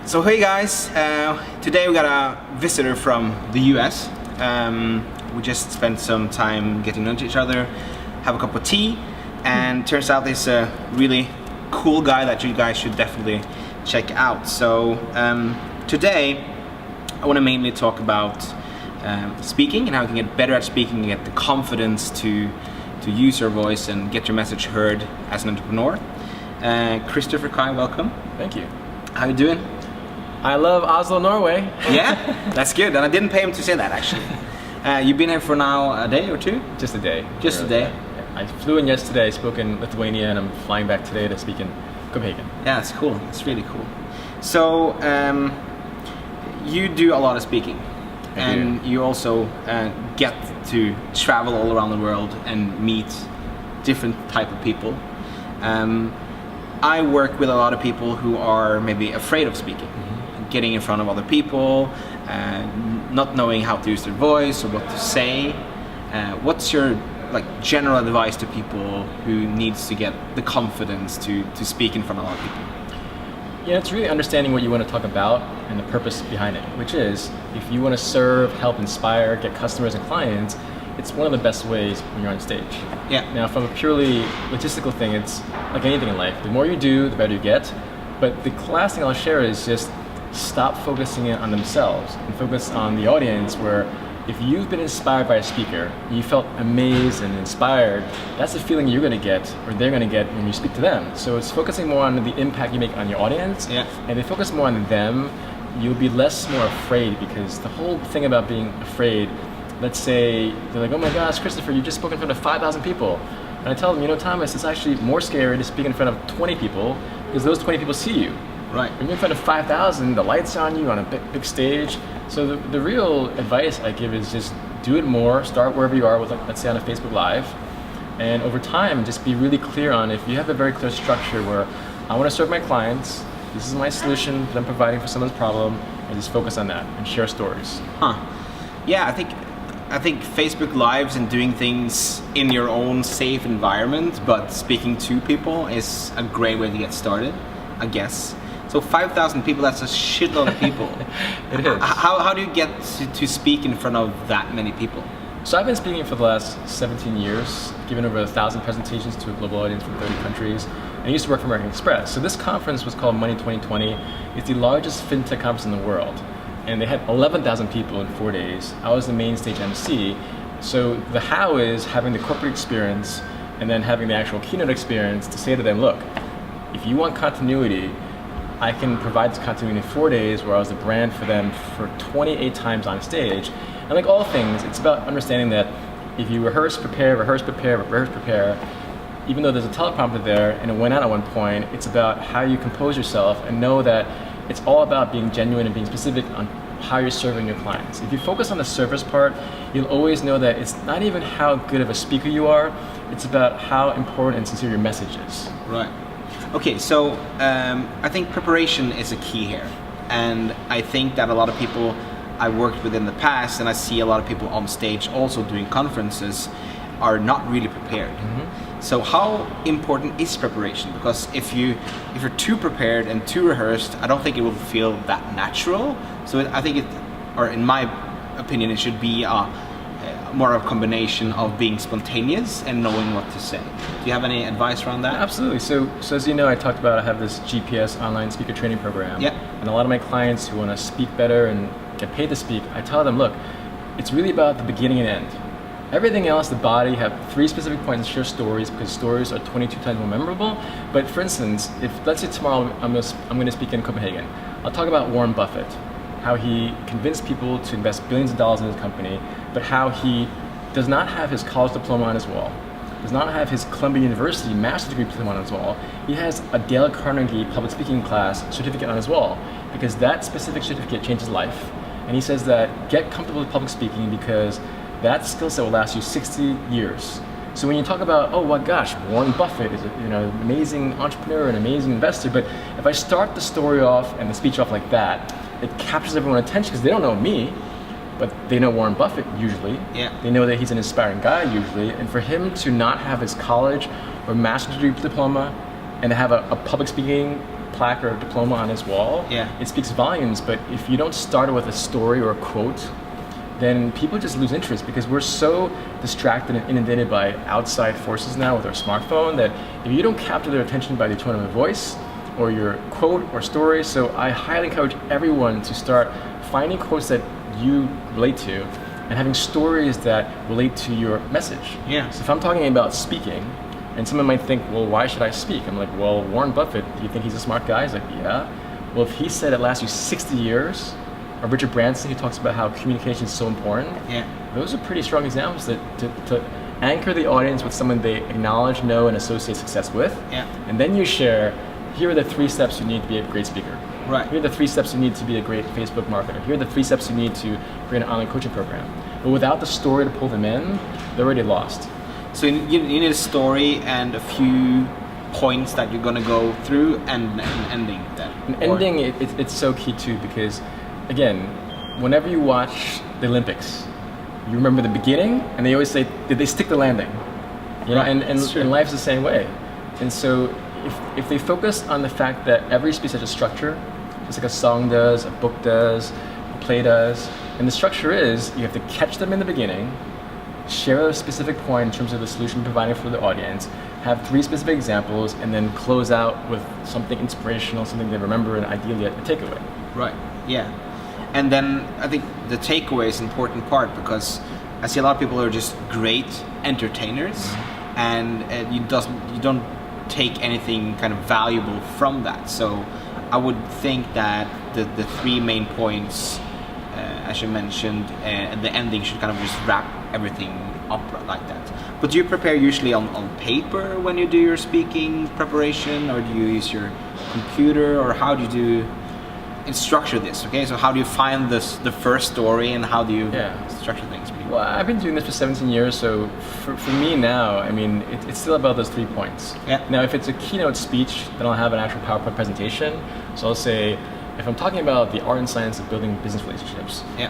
So hey guys, today we got a visitor from the US. We just spent some time getting to know each other, have a cup of tea, and turns out he's a really cool guy that you guys should definitely check out. So today I want to mainly talk about speaking and how you can get better at speaking and get the confidence to use your voice and get your message heard as an entrepreneur. Christopher Kai, welcome. Thank you. How you doing? I love Oslo, Norway. Yeah, that's good. And I didn't pay him to say that actually. You've been here for now a day or two? Just a day. Just a day? I flew in yesterday, spoke in Lithuania, and I'm flying back today to speak in Copenhagen. Yeah, it's cool. It's really cool. So, you do a lot of speaking. And you also get to travel all around the world and meet different type of people. I work with a lot of people who are maybe afraid of speaking, getting in front of other people, not knowing how to use their voice or what to say. What's your general advice to people who needs to get the confidence to speak in front of a lot of people? Yeah, it's really understanding what you want to talk about and the purpose behind it, which is if you want to serve, help, inspire, get customers and clients, it's one of the best ways when you're on stage. Yeah. Now, from a purely logistical thing, it's like anything in life. The more you do, the better you get. But the last thing I'll share is just stop focusing it on themselves and focus on the audience, where if you've been inspired by a speaker, you felt amazed and inspired, that's the feeling you're going to get, or they're going to get when you speak to them. So it's focusing more on the impact you make on your audience. Yeah. And if you focus more on them, you'll be less more afraid, because the whole thing about being afraid, let's say they're like, oh my gosh, Christopher, you just spoke in front of 5,000 people. And I tell them, Thomas, it's actually more scary to speak in front of 20 people, because those 20 people see you. Right. When you're in front of 5,000, the lights on you on a big stage. So the real advice I give is just do it more, start wherever you are with, let's say on a Facebook Live, and over time just be really clear on, if you have a very clear structure where I want to serve my clients, this is my solution that I'm providing for someone's problem, and just focus on that and share stories. Yeah, I think Facebook Lives and doing things in your own safe environment but speaking to people is a great way to get started, I guess. So 5,000 people, that's a shitload of people. It is. How do you get to speak in front of that many people? So I've been speaking for the last 17 years, given over 1,000 presentations to a global audience from 30 countries. And I used to work for American Express. So this conference was called Money 2020. It's the largest fintech conference in the world. And they had 11,000 people in 4 days. I was the main stage MC. So the how is having the corporate experience and then having the actual keynote experience to say to them, look, if you want continuity, I can provide this continuity in 4 days, where I was the brand for them for 28 times on stage. And like all things, it's about understanding that if you rehearse, prepare, even though there's a teleprompter there and it went out at one point, it's about how you compose yourself and know that it's all about being genuine and being specific on how you're serving your clients. If you focus on the service part, you'll always know that it's not even how good of a speaker you are, it's about how important and sincere your message is. Right. Okay, so I think preparation is a key here. And I think that a lot of people I worked with in the past, and I see a lot of people on stage also doing conferences, are not really prepared. So how important is preparation? Because if you're too prepared and too rehearsed, I don't think it will feel that natural. So I think in my opinion, it should be more of a combination of being spontaneous and knowing what to say. Do you have any advice around that? Absolutely. So as you know, I talked about I have this GPS online speaker training program. Yeah. And a lot of my clients who want to speak better and get paid to speak, I tell them, look, it's really about the beginning and end. Everything else, the body, have 3 specific points to share stories, because stories are 22 times more memorable. But for instance, if let's say tomorrow I'm going to speak in Copenhagen, I'll talk about Warren Buffett, how he convinced people to invest billions of dollars in his company, but how he does not have his college diploma on his wall, does not have his Columbia University master's degree diploma on his wall. He has a Dale Carnegie public speaking class certificate on his wall, because that specific certificate changed his life. And he says that get comfortable with public speaking, because that skill set will last you 60 years. So when you talk about, oh my gosh, Warren Buffett is an amazing entrepreneur, an amazing investor, but if I start the story off and the speech off like that, it captures everyone's attention, because they don't know me, but they know Warren Buffett usually. Yeah. They know that he's an inspiring guy usually, and for him to not have his college or master's degree diploma and to have a public speaking plaque or diploma on his wall, Yeah. it speaks volumes. But if you don't start it with a story or a quote, then people just lose interest because we're so distracted and inundated by outside forces now with our smartphone that if you don't capture their attention by the tone of your voice or your quote or story, so I highly encourage everyone to start finding quotes that you relate to and having stories that relate to your message. Yeah. So if I'm talking about speaking, and someone might think, well, why should I speak? I'm like, well, Warren Buffett, do you think he's a smart guy? He's like, yeah. Well, if he said it lasts you 60 years, or Richard Branson, who talks about how communication is so important, Yeah. those are pretty strong examples that to anchor the audience with someone they acknowledge, know, and associate success with. Yeah. And then you share, here are the 3 steps you need to be a great speaker. Right. Here are the 3 steps you need to be a great Facebook marketer. Here are the 3 steps you need to create an online coaching program. But without the story to pull them in, they're already lost. So you need a story and a few points that you're gonna go through and an ending then. And ending, it's so key too because, again, whenever you watch the Olympics, you remember the beginning, and they always say, "Did they stick the landing?" You know, Right, and that's true. life's the same way. And so, if they focus on the fact that every speech has a structure, just like a song does, a book does, a play does, and the structure is you have to catch them in the beginning, share a specific point in terms of the solution provided for the audience, have 3 specific examples, and then close out with something inspirational, something they remember, and ideally a takeaway. Right. Yeah. And then I think the takeaway is an important part because I see a lot of people who are just great entertainers, and you don't take anything kind of valuable from that. So I would think that the 3 main points, as you mentioned, and the ending should kind of just wrap everything up like that. But do you prepare usually on paper when you do your speaking preparation, or do you use your computer, or how do you do? Structure this, okay? So how do you find the first story, and how do you structure things? Well, I've been doing this for 17 years, so for me now, I mean, it's still about those 3 points. Yeah. Now, if it's a keynote speech, then I'll have an actual PowerPoint presentation. So I'll say, if I'm talking about the art and science of building business relationships, Yeah.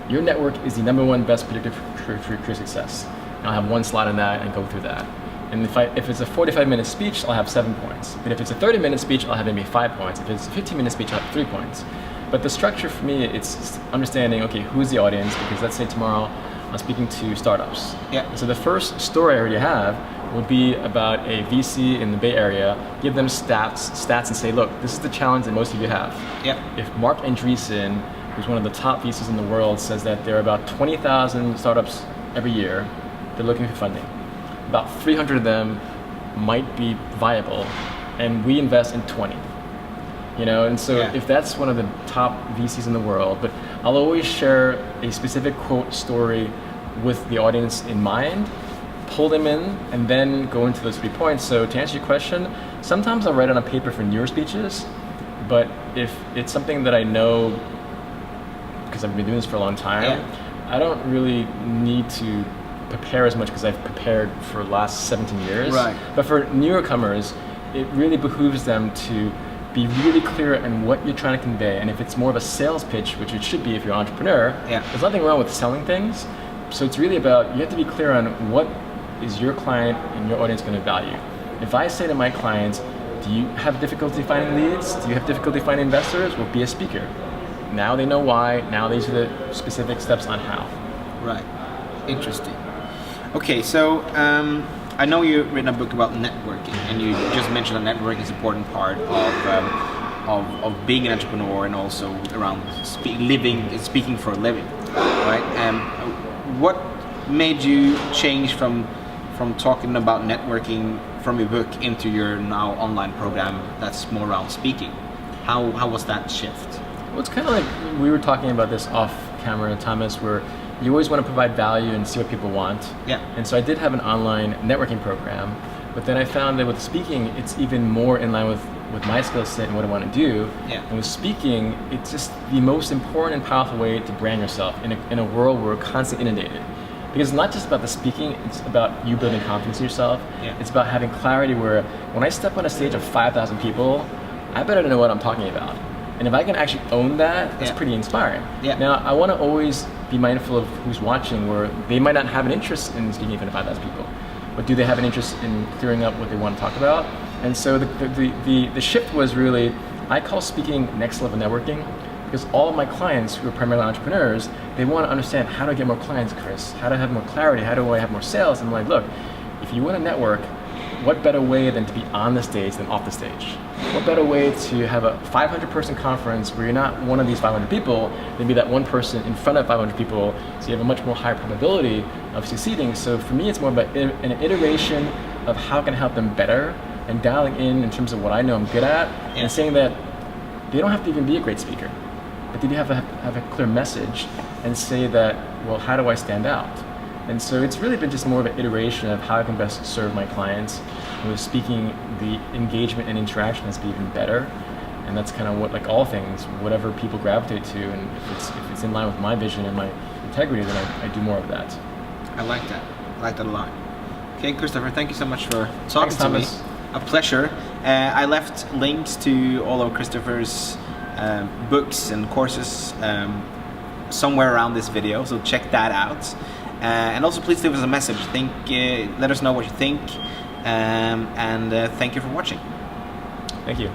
your network is the #1 best predictor for your career success. And I'll have 1 slide on that and go through that. And if it's a 45-minute speech, I'll have 7 points. But if it's a 30-minute speech, I'll have maybe 5 points. If it's a 15-minute speech, I'll have 3 points. But the structure for me, it's understanding, okay, who's the audience? Because let's say tomorrow I'm speaking to startups. Yeah. So the first story I already have would be about a VC in the Bay Area, give them stats and say, look, this is the challenge that most of you have. Yeah. If Mark Andreessen, who's one of the top VCs in the world, says that there are about 20,000 startups every year, they're looking for funding. About 300 of them might be viable, and we invest in 20. You know, and so Yeah. if that's one of the top VCs in the world, but I'll always share a specific quote story with the audience in mind, pull them in, and then go into those 3 points. So to answer your question, sometimes I'll write it on paper for newer speeches, but if it's something that I know, because I've been doing this for a long time, Yeah. I don't really need to prepare as much because I've prepared for the last 17 years. Right. But for newcomers, it really behooves them to be really clear on what you're trying to convey. And if it's more of a sales pitch, which it should be if you're an entrepreneur, Yeah. there's nothing wrong with selling things. So it's really about, you have to be clear on what is your client and your audience going to value. If I say to my clients, do you have difficulty finding leads? Do you have difficulty finding investors? Well, be a speaker. Now they know why. Now these are the specific steps on how. Right. Interesting. Okay, so I know you've written a book about networking, and you just mentioned that networking is an important part of being an entrepreneur, and also around speaking for a living, right? What made you change from talking about networking from your book into your now online program that's more around speaking? How was that shift? Well, it's kind of like we were talking about this off camera, Thomas, where you always want to provide value and see what people want. Yeah. And so I did have an online networking program, but then I found that with speaking, it's even more in line with my skill set and what I want to do. Yeah. And with speaking, it's just the most important and powerful way to brand yourself in a world where we're constantly inundated. Because it's not just about the speaking, it's about you building confidence in yourself. Yeah. It's about having clarity where when I step on a stage of 5,000 people, I better know what I'm talking about. And if I can actually own that, that's Yeah. pretty inspiring. Yeah. Now, I want to always be mindful of who's watching, where they might not have an interest in speaking in front of 5,000 people, but do they have an interest in clearing up what they want to talk about? And so the shift was really, I call speaking next level networking, because all of my clients who are primarily entrepreneurs, they want to understand how to get more clients, Chris, how to have more clarity, how do I have more sales? And I'm like, look, if you want to network, what better way than to be on the stage than off the stage? What better way to have a 500 person conference where you're not one of these 500 people than be that one person in front of 500 people, so you have a much more higher probability of succeeding. So for me, it's more about an iteration of how can I help them better, and dialing in terms of what I know I'm good at, and saying that they don't have to even be a great speaker, but they do have a clear message and say that, well, how do I stand out? And so it's really been just more of an iteration of how I can best serve my clients. And with speaking, the engagement and interaction has to be even better. And that's kind of what, like all things, whatever people gravitate to, and if it's in line with my vision and my integrity, then I do more of that. I like that. I like that a lot. Okay, Christopher, thank you so much for talking to me. A pleasure. I left links to all of Christopher's books and courses somewhere around this video, so check that out. And also please leave us a message. Let us know what you think, and thank you for watching. Thank you.